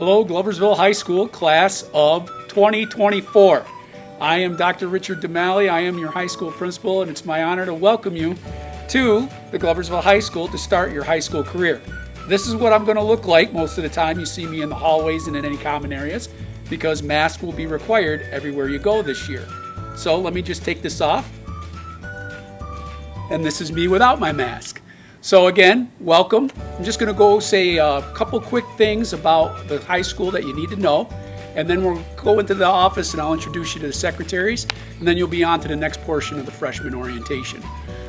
Hello, Gloversville High School, class of 2024. I am Dr. Richard DeMalley. I am your high school principal, and it's my honor to welcome you to the Gloversville High School to start your high school career. This is what I'm going to look like most of the time you see me in the hallways and in any common areas, because masks will be required everywhere you go this year. So let me just take this off. And this is me without my mask. So again, welcome. I'm just going to go say a couple quick things about the high school that you need to know, and then we'll go into the office and I'll introduce you to the secretaries, and then you'll be on to the next portion of the freshman orientation.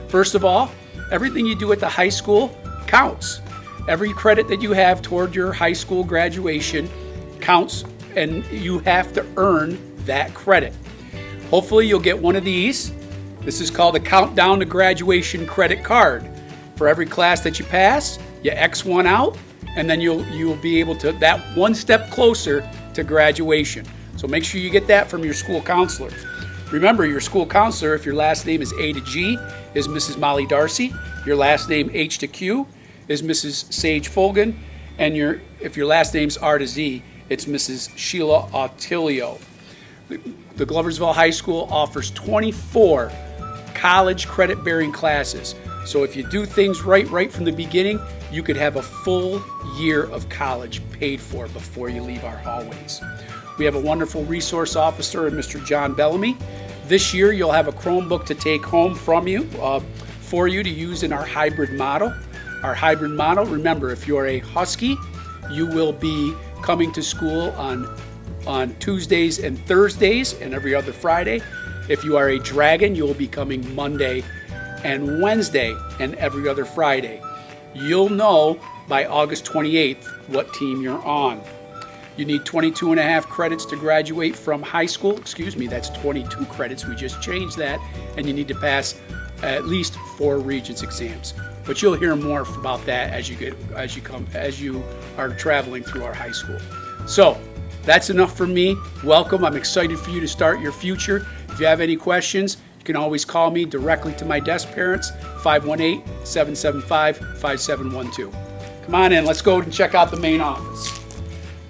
First of all, everything you do at the high school counts. Every credit that you have toward your high school graduation counts, and you have to earn that credit. Hopefully you'll get one of these. This is called a Countdown to Graduation credit card. For every class that you pass, you X one out, and then you'll be able to, that one step closer to graduation. So make sure you get that from your school counselor. Remember, your school counselor, if your last name is A to G, is Mrs. Molly Darcy. Your last name H to Q is Mrs. Sage Fulgen. And if your last name's R to Z, it's Mrs. Sheila Autilio. The Gloversville High School offers 24 college credit-bearing classes. So if you do things right from the beginning, you could have a full year of college paid for before you leave our hallways. We have a wonderful resource officer in Mr. John Bellamy. This year you'll have a Chromebook to take home from you for you to use in our hybrid model. Our hybrid model, remember, if you're a Husky, you will be coming to school on Tuesdays and Thursdays and every other Friday. If you are a Dragon, you will be coming Monday and Wednesday and every other Friday. You'll know by August 28th what team you're on. You need 22 and a half credits to graduate from high school. Excuse me, that's 22 credits. We just changed that. And you need to pass at least 4 Regents exams. But you'll hear more about that as you are traveling through our high school. So that's enough for me. Welcome. I'm excited for you to start your future. If you have any questions, you can always call me directly to my desk, parents, 518-775-5712. Come on in, let's go and check out the main office.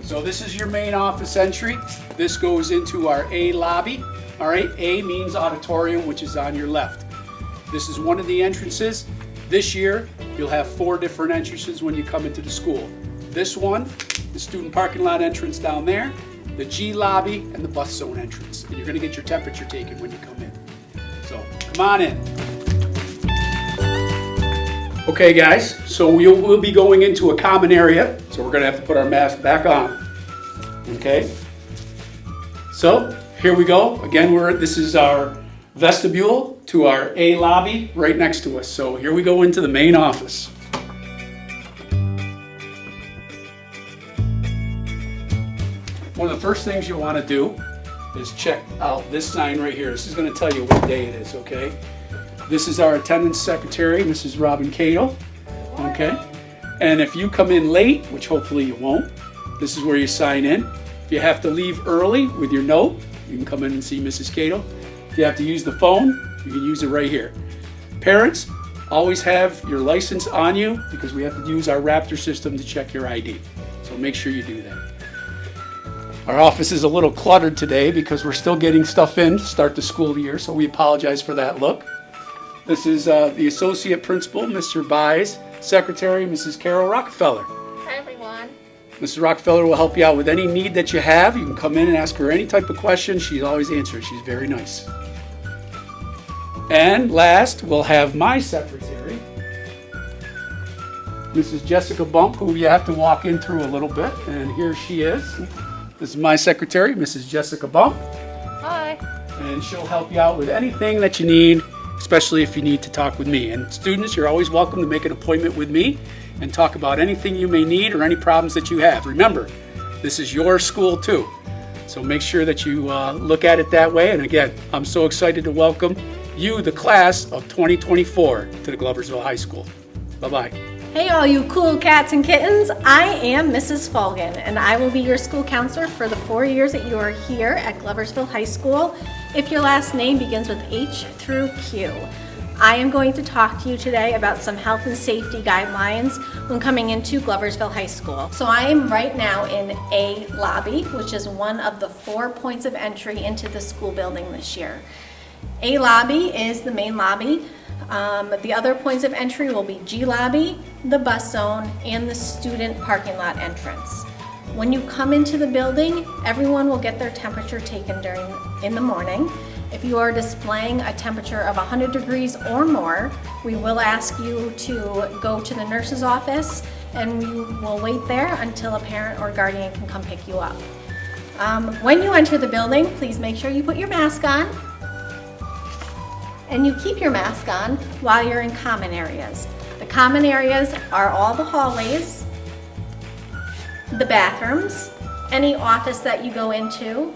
So this is your main office entry. This goes into our A lobby. All right, A means auditorium, which is on your left. This is one of the entrances. This year, you'll have 4 different entrances when you come into the school. This one, the student parking lot entrance down there, the G lobby, and the bus zone entrance. And you're gonna get your temperature taken when you come in. So come on in. Okay guys, so we'll be going into a common area, so we're gonna have to put our mask back on. Okay? So here we go. Again, this is our vestibule to our A lobby right next to us. So here we go into the main office. One of the first things you want to do is check out this sign right here. This is going to tell you what day it is, okay? This is our attendance secretary, Mrs. Robin Cato, okay? And if you come in late, which hopefully you won't, this is where you sign in. If you have to leave early with your note, you can come in and see Mrs. Cato. If you have to use the phone, you can use it right here. Parents, always have your license on you because we have to use our Raptor system to check your ID. So make sure you do that. Our office is a little cluttered today because we're still getting stuff in to start the school year, so we apologize for that look. This is the associate principal, Mr. Byes, secretary, Mrs. Carol Rockefeller. Hi, everyone. Mrs. Rockefeller will help you out with any need that you have. You can come in and ask her any type of question. She always answers. She's very nice. And last, we'll have my secretary, Mrs. Jessica Bump, who you have to walk in through a little bit, and here she is. This is my secretary, Mrs. Jessica Bump. Hi. And she'll help you out with anything that you need, especially if you need to talk with me. And students, you're always welcome to make an appointment with me and talk about anything you may need or any problems that you have. Remember, this is your school too. So make sure that you look at it that way. And again, I'm so excited to welcome you, the class of 2024, to the Gloversville High School. Bye-bye. Hey all you cool cats and kittens, I am Mrs. Fulgen and I will be your school counselor for the 4 years that you are here at Gloversville High School if your last name begins with H through Q. I am going to talk to you today about some health and safety guidelines when coming into Gloversville High School. So I am right now in A lobby, which is one of the 4 points of entry into the school building this year. A lobby is the main lobby. The other points of entry will be G lobby, the bus zone, and the student parking lot entrance. When you come into the building, everyone will get their temperature taken in the morning. If you are displaying a temperature of 100 degrees or more, we will ask you to go to the nurse's office and we will wait there until a parent or guardian can come pick you up. When you enter the building, please make sure you put your mask on and you keep your mask on while you're in common areas. The common areas are all the hallways, the bathrooms, any office that you go into,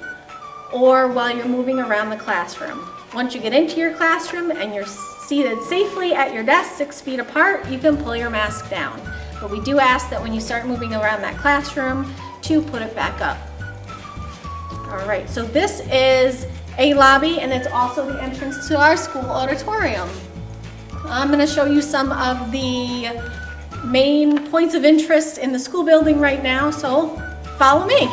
or while you're moving around the classroom. Once you get into your classroom and you're seated safely at your desk 6 feet apart, you can pull your mask down. But we do ask that when you start moving around that classroom to put it back up. All right, so this is A lobby and it's also the entrance to our school auditorium. I'm going to show you some of the main points of interest in the school building right now, so follow me.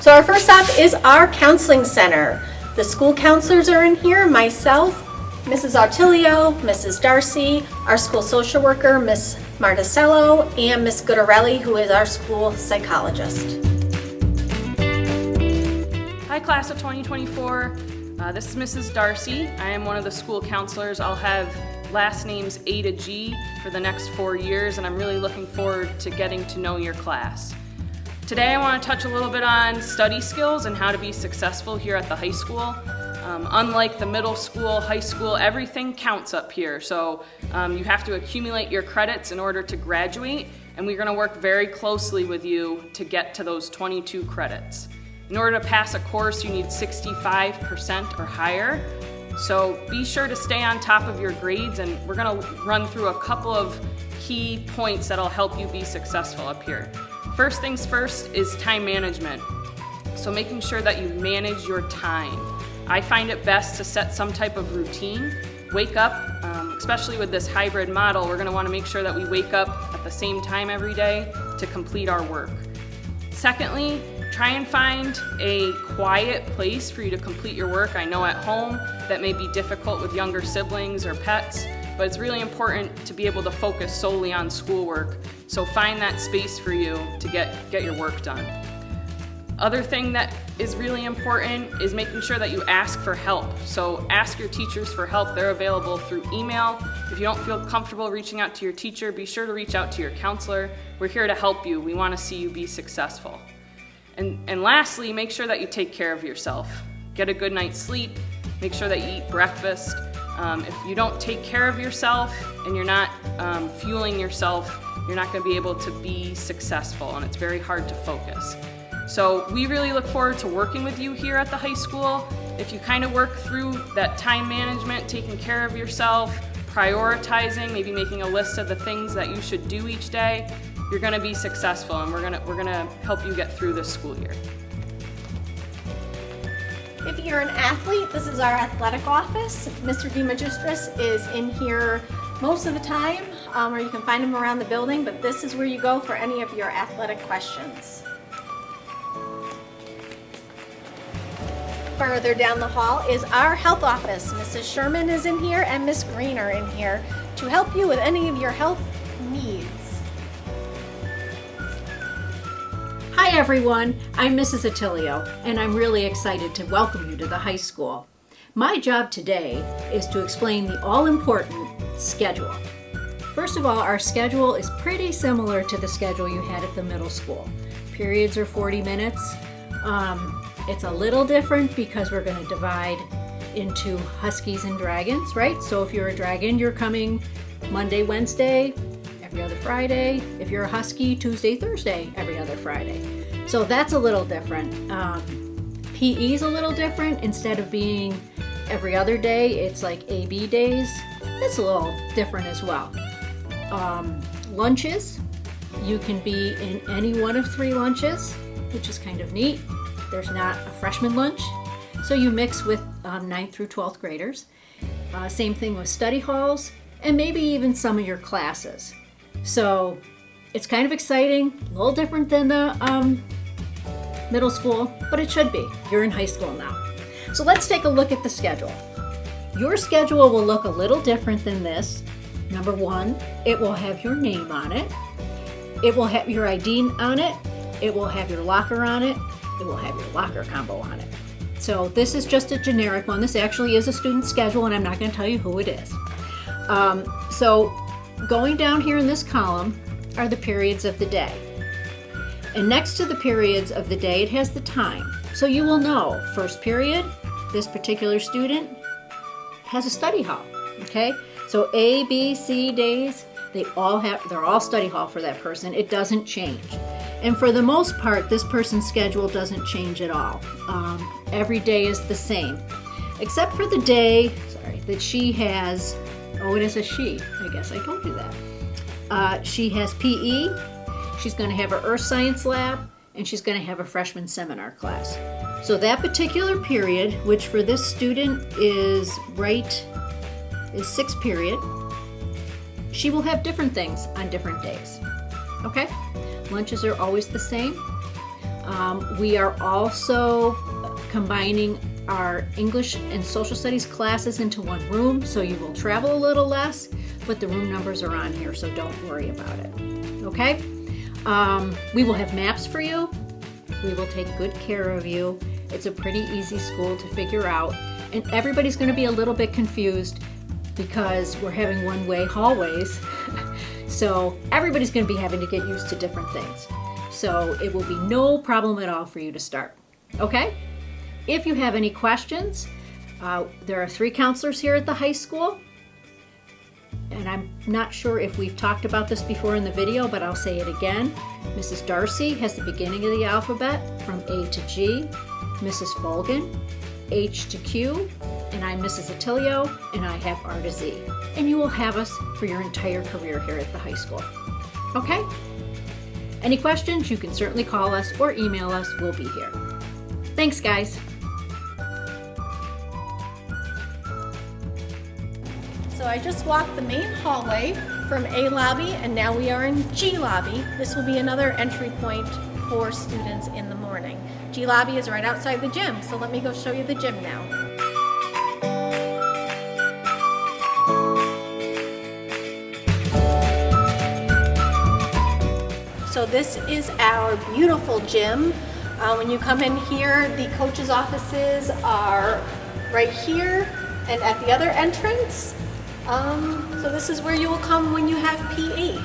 So our first stop is our counseling center. The school counselors are in here, myself, Mrs. Artilio, Mrs. Darcy, our school social worker, Miss Marticello, and Miss Goodarelli, who is our school psychologist. Hi, class of 2024. This is Mrs. Darcy. I am one of the school counselors. I'll have last names A to G for the next 4 years, and I'm really looking forward to getting to know your class. Today I want to touch a little bit on study skills and how to be successful here at the high school. Unlike the middle school, high school, everything counts up here. So you have to accumulate your credits in order to graduate, and we're going to work very closely with you to get to those 22 credits. In order to pass a course, you need 65% or higher. So be sure to stay on top of your grades, and we're going to run through a couple of key points that'll help you be successful up here. First things first is time management. So making sure that you manage your time. I find it best to set some type of routine. Wake up, especially with this hybrid model, we're going to want to make sure that we wake up at the same time every day to complete our work. Secondly, try and find a quiet place for you to complete your work. I know at home that may be difficult with younger siblings or pets, but it's really important to be able to focus solely on schoolwork. So find that space for you to get your work done. Other thing that is really important is making sure that you ask for help. So ask your teachers for help. They're available through email. If you don't feel comfortable reaching out to your teacher, be sure to reach out to your counselor. We're here to help you. We want to see you be successful. And lastly, make sure that you take care of yourself. Get a good night's sleep. Make sure that you eat breakfast. If you don't take care of yourself and you're not fueling yourself, you're not going to be able to be successful, and it's very hard to focus. So we really look forward to working with you here at the high school. If you kind of work through that time management, taking care of yourself, prioritizing, maybe making a list of the things that you should do each day, you're going to be successful, and we're going to help you get through this school year. If you're an athlete, this is our athletic office. Mr. DeMagistris is in here most of the time, or you can find him around the building, but this is where you go for any of your athletic questions. Further down the hall is our health office. Mrs. Sherman is in here and Miss Green are in here to help you with any of your health needs. Hi everyone, I'm Mrs. Attilio, and I'm really excited to welcome you to the high school. My job today is to explain the all-important schedule. First of all, our schedule is pretty similar to the schedule you had at the middle school. Periods are 40 minutes. It's a little different because we're going to divide into Huskies and Dragons, right? So if you're a Dragon, you're coming Monday, Wednesday, every other Friday. If you're a Husky, Tuesday, Thursday, every other Friday. So that's a little different. PE is a little different. Instead of being every other day, it's like AB days. That's a little different as well. Lunches, you can be in any one of 3 lunches, which is kind of neat. There's not a freshman lunch, so you mix with 9th through 12th graders. Same thing with study halls, and maybe even some of your classes. So it's kind of exciting, a little different than the middle school, but it should be. You're in high school now. So let's take a look at the schedule. Your schedule will look a little different than this. Number one, it will have your name on it. It will have your ID on it. It will have your locker on it. It will have your locker combo on it. So this is just a generic one. This actually is a student schedule, and I'm not going to tell you who it is. So going down here in this column are the periods of the day. And next to the periods of the day, it has the time. So you will know, first period, this particular student has a study hall, okay? So A, B, C days, they're all study hall for that person. It doesn't change. And for the most part, this person's schedule doesn't change at all. Every day is the same, except for the day, that she has, it is a she, I guess I told you that. She has PE, she's gonna have her earth science lab, and she's gonna have a freshman seminar class. So that particular period, which for this student is 6th period, she will have different things on different days, okay? Lunches are always the same. We are also combining our English and social studies classes into one room, so you will travel a little less, but the room numbers are on here, so don't worry about it, okay? We will have maps for you. We will take good care of you. It's a pretty easy school to figure out, and everybody's going to be a little bit confused because we're having one-way hallways. So everybody's going to be having to get used to different things. So it will be no problem at all for you to start. Okay? If you have any questions, there are 3 counselors here at the high school. And I'm not sure if we've talked about this before in the video, but I'll say it again. Mrs. Darcy has the beginning of the alphabet from A to G. Mrs. Folgan, H to Q. And I'm Mrs. Attilio, and I have R to Z. And you will have us for your entire career here at the high school. Okay? Any questions, you can certainly call us or email us. We'll be here. Thanks, guys. So I just walked the main hallway from A lobby, and now we are in G lobby. This will be another entry point for students in the morning. G lobby is right outside the gym, so let me go show you the gym now. So this is our beautiful gym. When you come in here, the coach's offices are right here and at the other entrance. So this is where you will come when you have PE.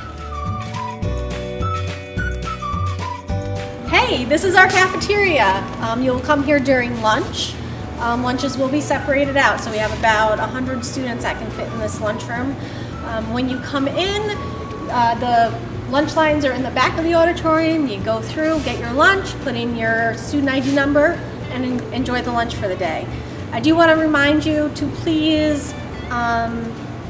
Hey, this is our cafeteria. You'll come here during lunch. Lunches will be separated out, so we have about 100 students that can fit in this lunchroom. When you come in, the lunch lines are in the back of the auditorium. You go through, get your lunch, put in your student ID number, and enjoy the lunch for the day. I do want to remind you to please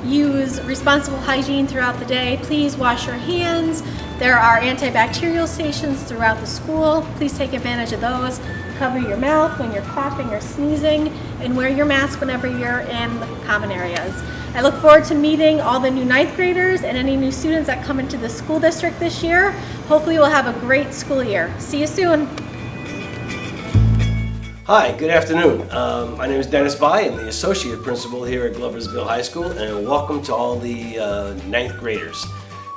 use responsible hygiene throughout the day. Please wash your hands. There are antibacterial stations throughout the school. Please take advantage of those. Cover your mouth when you're coughing or sneezing, and wear your mask whenever you're in the common areas. I look forward to meeting all the new 9th graders and any new students that come into the school district this year. Hopefully we'll have a great school year. See you soon. Hi, good afternoon. My name is Dennis Bai. I'm the Associate Principal here at Gloversville High School, and welcome to all the 9th graders,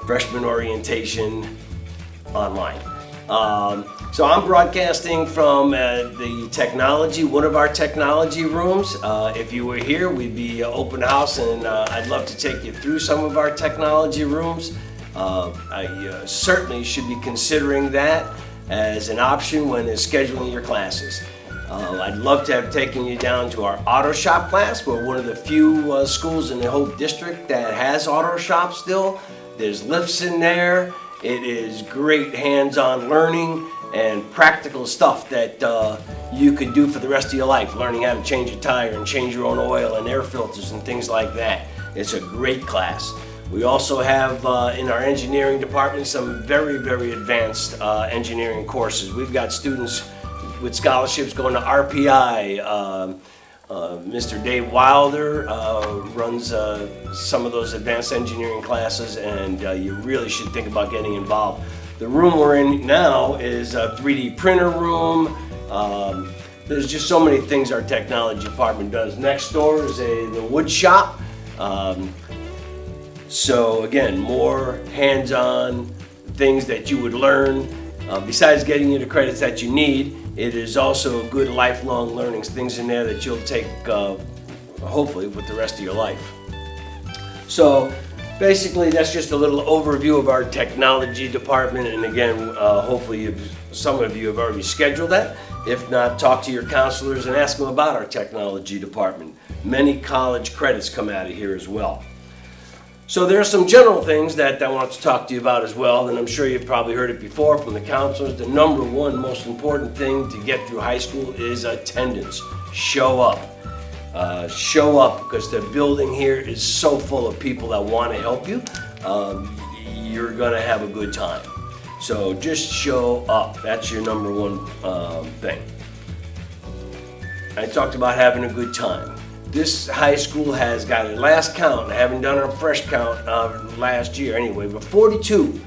freshman orientation online. So I'm broadcasting from the technology, one of our technology rooms. If you were here, we'd be open house, and I'd love to take you through some of our technology rooms. I certainly should be considering that as an option when scheduling your classes. I'd love to have taken you down to our auto shop class. We're one of the few schools in the whole district that has auto shop still. There's lifts in there. It is great hands-on learning and practical stuff that you could do for the rest of your life, learning how to change a tire and change your own oil and air filters and things like that. It's a great class. We also have in our engineering department some very, very advanced engineering courses. We've got students with scholarships going to RPI. Mr. Dave Wilder runs some of those advanced engineering classes, and you really should think about getting involved. The room we're in now is a 3D printer room. There's just so many things our technology department does. Next door is the wood shop. So again, more hands-on things that you would learn. Besides getting you the credits that you need, it is also good lifelong learning, things in there that you'll take, hopefully, with the rest of your life. So basically, that's just a little overview of our technology department. And again, hopefully some of you have already scheduled that. If not, talk to your counselors and ask them about our technology department. Many college credits come out of here as well. So there are some general things that I want to talk to you about as well, and I'm sure you've probably heard it before from the counselors. The number one most important thing to get through high school is attendance. Show up. Show up, because the building here is so full of people that want to help you. You're going to have a good time. So just show up. That's your number one thing. I talked about having a good time. This high school has got a last count, I haven't done a fresh count last year anyway, but 42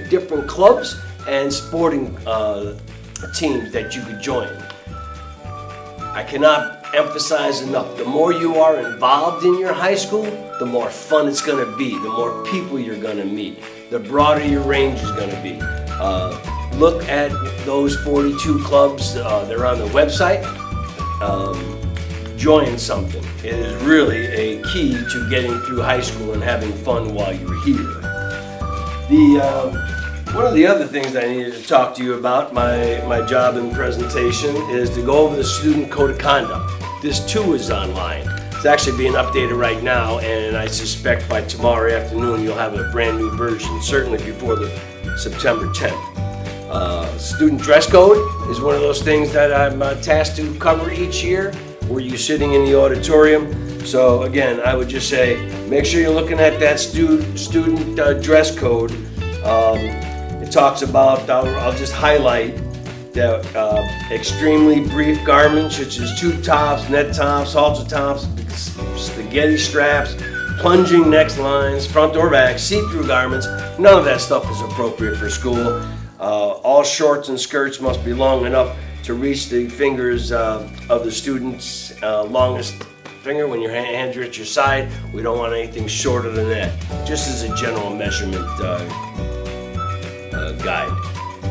different clubs and sporting teams that you could join. I cannot emphasize enough, the more you are involved in your high school, the more fun it's going to be, the more people you're going to meet, the broader your range is going to be. Look at those 42 clubs, they're on the website. Join something. It is really a key to getting through high school and having fun while you're here. One of the other things I needed to talk to you about, my job and presentation, is to go over the student code of conduct. This too is online. It's actually being updated right now, and I suspect by tomorrow afternoon you'll have a brand new version, certainly before the September 10th. Student dress code is one of those things that I'm tasked to cover each year. Were you sitting in the auditorium? So again, I would just say, make sure you're looking at that student dress code. It talks about, I'll just highlight that extremely brief garments such as tube tops, net tops, halter tops, spaghetti straps, plunging necklines, front or back, see-through garments. None of that stuff is appropriate for school. All shorts and skirts must be long enough to reach the fingers of the student's longest finger when your hands are at your side. We don't want anything shorter than that, just as a general measurement guide.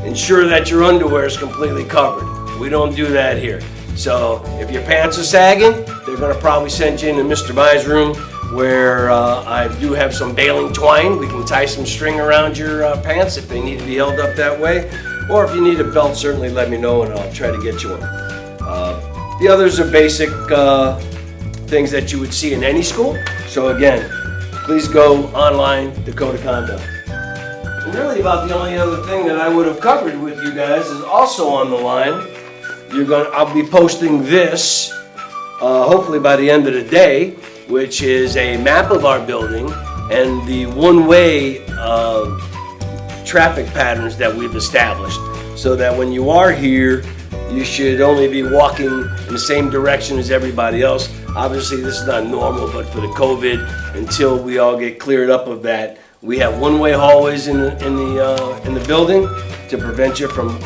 Ensure that your underwear is completely covered. We don't do that here. So if your pants are sagging, they're going to probably send you into Mr. Bai's room, where I do have some baling twine. We can tie some string around your pants if they need to be held up that way. Or if you need a belt, certainly let me know and I'll try to get you one. The others are basic things that you would see in any school. So again, please go online, the Code of Conduct. And really about the only other thing that I would have covered with you guys is also on the line. I'll be posting this, hopefully by the end of the day, which is a map of our building and the one-way traffic patterns that we've established, so that when you are here, you should only be walking in the same direction as everybody else. Obviously, this is not normal, but for the COVID, until we all get cleared up of that, we have one-way hallways in the building to prevent you from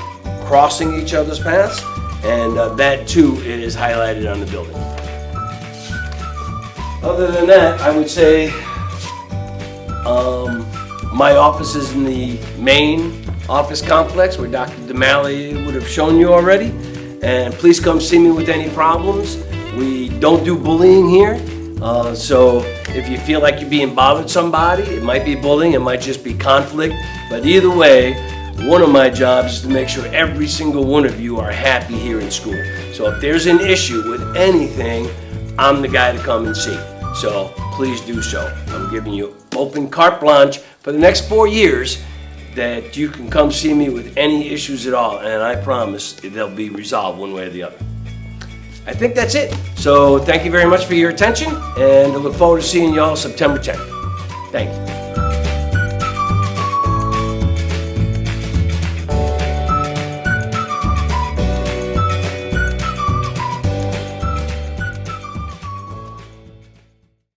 crossing each other's paths, and that too is highlighted on the building. Other than that, I would say my office is in the main office complex where Dr. DeMalley would have shown you already. And please come see me with any problems. We don't do bullying here. So if you feel like you're being bothered somebody, it might be bullying, it might just be conflict. But either way, one of my jobs is to make sure every single one of you are happy here in school. So if there's an issue with anything, I'm the guy to come and see. So please do so. I'm giving you open carte blanche for the next 4 years that you can come see me with any issues at all, and I promise they'll be resolved one way or the other. I think that's it. So thank you very much for your attention, and I look forward to seeing you all September 10th. Thank you.